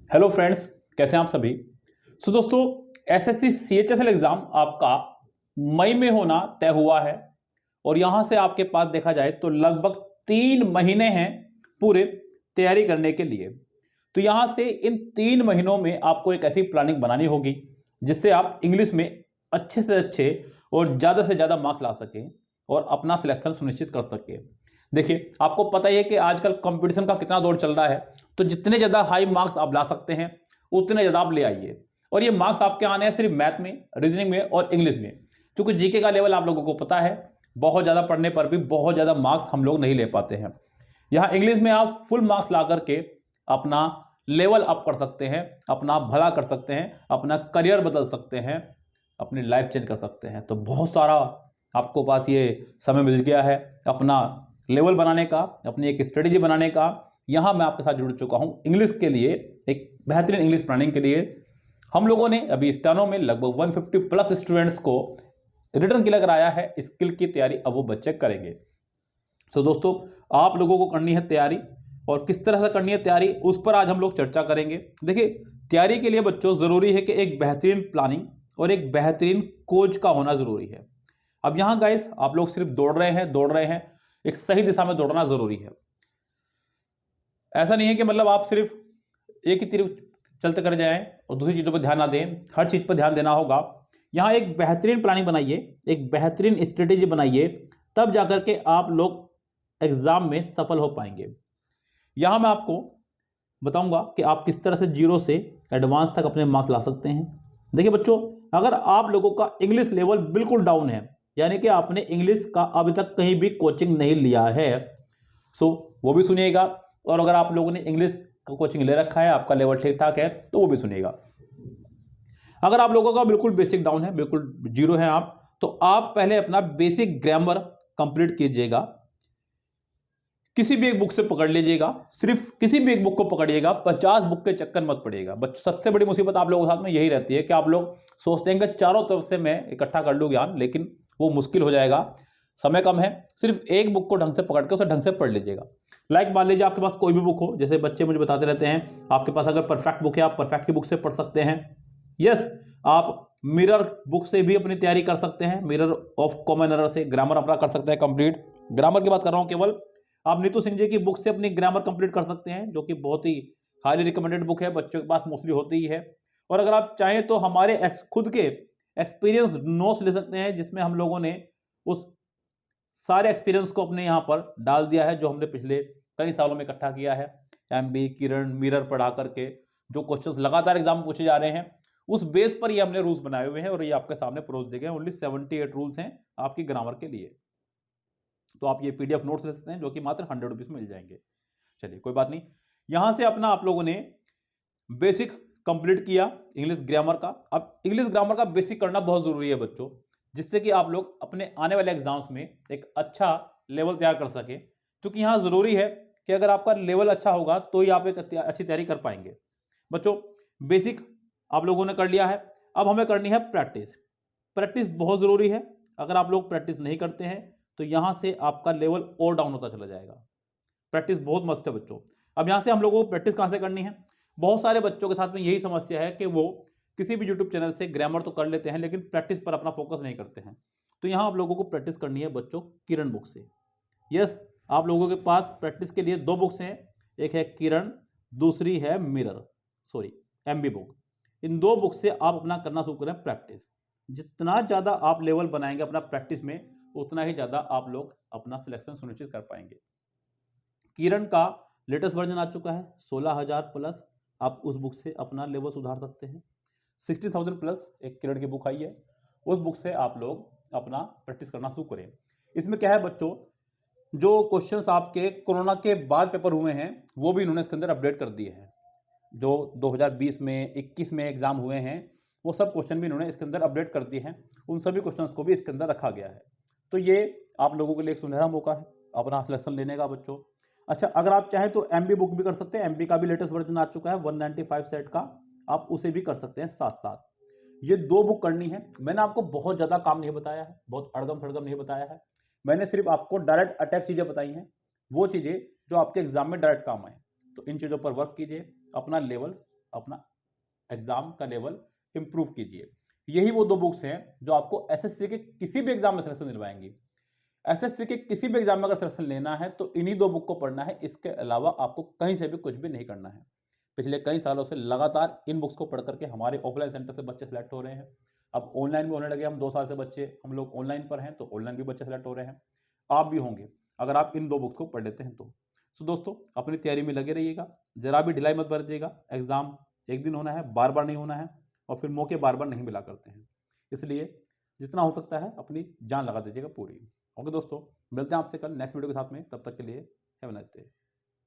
Hello friends, कैसे हैं आप सभी। दोस्तों, एसएससी सीएचएसएल एग्जाम आपका मई में होना तय हुआ है और यहां से आपके पास देखा जाए तो लगभग 3 महीने हैं पूरे तैयारी करने के लिए। तो यहां से इन 3 महीनों में आपको एक ऐसी प्लानिंग बनानी होगी जिससे आप इंग्लिश में अच्छे से अच्छे और ज़्यादा से ज़्यादा मार्क्स ला सकें और अपना सिलेक्शन सुनिश्चित कर सकें। देखिए, आपको पता ही है कि आजकल कंपटीशन का कितना दौर चल रहा है, तो जितने ज़्यादा हाई मार्क्स आप ला सकते हैं उतने ज़्यादा आप ले आइए। और ये मार्क्स आपके आने हैं सिर्फ मैथ में, रीजनिंग में और इंग्लिश में, क्योंकि जीके का लेवल आप लोगों को पता है, बहुत ज़्यादा पढ़ने पर भी बहुत ज़्यादा मार्क्स हम लोग नहीं ले पाते हैं। यहाँ इंग्लिश में आप फुल मार्क्स ला करके अपना लेवल अप कर सकते हैं, अपना भला कर सकते हैं, अपना करियर बदल सकते हैं, अपनी लाइफ चेंज कर सकते हैं। तो बहुत सारा आपको पास ये समय मिल गया है अपना लेवल बनाने का, अपनी एक स्ट्रेटेजी बनाने का। यहाँ मैं आपके साथ जुड़ चुका हूँ इंग्लिश के लिए, एक बेहतरीन इंग्लिश प्लानिंग के लिए। हम लोगों ने अभी स्टेनो में लगभग 150 प्लस स्टूडेंट्स को रिटर्न क्लियर कराया है। स्किल की तैयारी अब वो बच्चे करेंगे। तो दोस्तों, आप लोगों को करनी है तैयारी, और किस तरह से करनी है तैयारी उस पर आज हम लोग चर्चा करेंगे। देखिए, तैयारी के लिए बच्चों ज़रूरी है कि एक बेहतरीन प्लानिंग और एक बेहतरीन कोच का होना ज़रूरी है। अब यहाँ गाइस, आप लोग सिर्फ दौड़ रहे हैं, एक सही दिशा में दौड़ना ज़रूरी है। ऐसा नहीं है कि मतलब आप सिर्फ एक ही तरफ चलते कर जाएं और दूसरी चीज़ों पर ध्यान ना दें। हर चीज़ पर ध्यान देना होगा। यहाँ एक बेहतरीन प्लानिंग बनाइए, एक बेहतरीन स्ट्रेटेजी बनाइए, तब जाकर के आप लोग एग्जाम में सफल हो पाएंगे। यहाँ मैं आपको बताऊंगा कि आप किस तरह से जीरो से एडवांस तक अपने मार्क्स ला सकते हैं। देखिए बच्चों, अगर आप लोगों का इंग्लिश लेवल बिल्कुल डाउन है, यानी कि आपने इंग्लिश का अभी तक कहीं भी कोचिंग नहीं लिया है, सो वो भी सुनिएगा। और अगर आप लोगों ने इंग्लिश का कोचिंग ले रखा है, आपका लेवल ठीक ठाक है, तो वो भी सुनिएगा। अगर आप लोगों का बिल्कुल बेसिक डाउन है, बिल्कुल जीरो है आप, तो आप पहले अपना बेसिक ग्रामर कंप्लीट कीजिएगा। किसी भी एक बुक से पकड़ लीजिएगा, सिर्फ किसी भी एक बुक को पकड़िएगा, 50 बुक के चक्कर मत पड़िएगा। बच्चों, सबसे बड़ी मुसीबत आप लोगों के साथ में यही रहती है कि आप लोग सोचते हैं कि चारों तरफ से मैं इकट्ठा कर लूँ ज्ञान, लेकिन वो मुश्किल हो जाएगा, समय कम है। सिर्फ एक बुक को ढंग से पकड़ के उसे ढंग से पढ़ लीजिएगा। लाइक मान लीजिए आपके पास कोई भी बुक हो, जैसे बच्चे मुझे बताते रहते हैं, आपके पास अगर परफेक्ट बुक है, आप परफेक्ट की बुक से पढ़ सकते हैं। यस, आप मिरर बुक से भी अपनी तैयारी कर सकते हैं, मिरर ऑफ कॉमन एरर से ग्रामर अपना कर सकते हैं कंप्लीट। ग्रामर की बात कर रहा हूँ केवल। आप नीतू सिंह जी की बुक से अपनी ग्रामर कंप्लीट कर सकते हैं, जो कि बहुत ही हाईली रिकमेंडेड बुक है, बच्चों के पास मोस्टली होती ही है। और अगर आप चाहें तो हमारे खुद के एक्सपीरियंस नोट्स ले सकते हैं, जिसमें हम लोगों ने उस सारे एक्सपीरियंस को अपने यहाँ पर डाल दिया है, जो हमने पिछले कई सालों में इकट्ठा किया है। एमबी, किरण, मिरर पढ़ा करके जो क्वेश्चंस लगातार एग्जाम में पूछे जा रहे हैं, उस बेस पर ये हमने रूल्स बनाए हुए हैं और ये आपके सामने परोस दिए गए हैं। ओनली 78 रूल्स हैं आपकी ग्रामर के लिए। तो आप ये पीडीएफ नोट्स ले सकते हैं, जो कि मात्र 100 रुपीज में मिल जाएंगे। चलिए, कोई बात नहीं। यहां से अपना आप लोगों ने बेसिक कंप्लीट किया इंग्लिश ग्रामर का। अब इंग्लिश ग्रामर का बेसिक करना बहुत जरूरी है बच्चों, जिससे कि आप लोग अपने आने वाले एग्जाम्स में एक अच्छा लेवल तैयार कर सके। क्योंकि यहाँ जरूरी है कि अगर आपका लेवल अच्छा होगा तो ही आप एक अच्छी तैयारी कर पाएंगे। बच्चों, बेसिक आप लोगों ने कर लिया है, अब हमें करनी है प्रैक्टिस। प्रैक्टिस बहुत जरूरी है। अगर आप लोग प्रैक्टिस नहीं करते हैं तो यहां से आपका लेवल और डाउन होता चला जाएगा। प्रैक्टिस बहुत मस्त है बच्चों। अब यहां से हम लोगों को प्रैक्टिस कहां से करनी है? बहुत सारे बच्चों के साथ में यही समस्या है कि वो किसी भी यूट्यूब चैनल से ग्रामर तो कर लेते हैं, लेकिन प्रैक्टिस पर अपना फोकस नहीं करते हैं। तो यहां आप लोगों को प्रैक्टिस करनी है बच्चों किरण बुक से। यस, आप लोगों के पास प्रैक्टिस के लिए 2 बुक्स हैं, एक है किरण, दूसरी है मिरर, सॉरी एमबी बुक। इन 2 बुक से आप अपना करना शुरू करें प्रैक्टिस। जितना ज़्यादा आप लेवल बनाएंगे अपना प्रैक्टिस में, उतना ही ज़्यादा आप लोग अपना सिलेक्शन सुनिश्चित कर पाएंगे। किरण का लेटेस्ट वर्जन आ चुका है, 16,000 प्लस। आप उस बुक से अपना लेवल सुधार सकते हैं। 60,000 प्लस एक किरण की बुक आई है, उस बुक से आप लोग अपना प्रैक्टिस करना शुरू करें। इसमें क्या है बच्चों, जो क्वेश्चंस आपके कोरोना के बाद पेपर हुए हैं, वो भी इन्होंने इसके अंदर अपडेट कर दिए हैं। जो 2020 में, 21 में एग्जाम हुए हैं, वो सब क्वेश्चन भी इन्होंने इसके अंदर अपडेट कर दिए हैं। उन सभी क्वेश्चंस को भी इसके अंदर रखा गया है। तो ये आप लोगों के लिए एक सुनहरा मौका है अपना सिलेक्शन लेने का बच्चों। अच्छा, अगर आप चाहें तो एमबी बुक भी कर सकते हैं। एमबी का भी लेटेस्ट वर्जन आ चुका है 195 सेट का, आप उसे भी कर सकते हैं साथ साथ। ये 2 बुक करनी है। मैंने आपको बहुत ज़्यादा काम नहीं बताया है, बहुत अड़गम थड़गम नहीं बताया है। मैंने सिर्फ आपको डायरेक्ट अटैक चीज़ें बताई हैं, वो चीज़ें जो आपके एग्जाम में डायरेक्ट काम आए। तो इन चीज़ों पर वर्क कीजिए, अपना लेवल अपना एग्जाम का लेवल इंप्रूव कीजिए। यही वो 2 बुक्स हैं जो आपको एसएससी के किसी भी एग्जाम में सिलेक्शन दिलवाएंगी। एसएससी के किसी भी एग्जाम में अगर सिलेक्शन लेना है तो इन्हीं 2 बुक को पढ़ना है, इसके अलावा आपको कहीं से भी कुछ भी नहीं करना है। पिछले कई सालों से लगातार इन बुक्स को पढ़ करके हमारे ऑफलाइन सेंटर से बच्चे सेलेक्ट हो रहे हैं। अब ऑनलाइन भी होने लगे, हम 2 साल से बच्चे हम लोग ऑनलाइन पर हैं, तो ऑनलाइन भी बच्चे सेलेक्ट हो रहे हैं। आप भी होंगे अगर आप इन 2 बुक्स को पढ़ लेते हैं तो। सो दोस्तों, अपनी तैयारी में लगे रहिएगा, जरा भी ढिलाई मत बरतिएगा। एग्जाम एक दिन होना है, बार बार नहीं होना है, और फिर मौके बार बार नहीं मिला करते हैं। इसलिए जितना हो सकता है अपनी जान लगा दीजिएगा पूरी। ओके दोस्तों, मिलते हैं आपसे कल नेक्स्ट वीडियो के साथ में, तब तक के लिए हैव अ नाइस डे।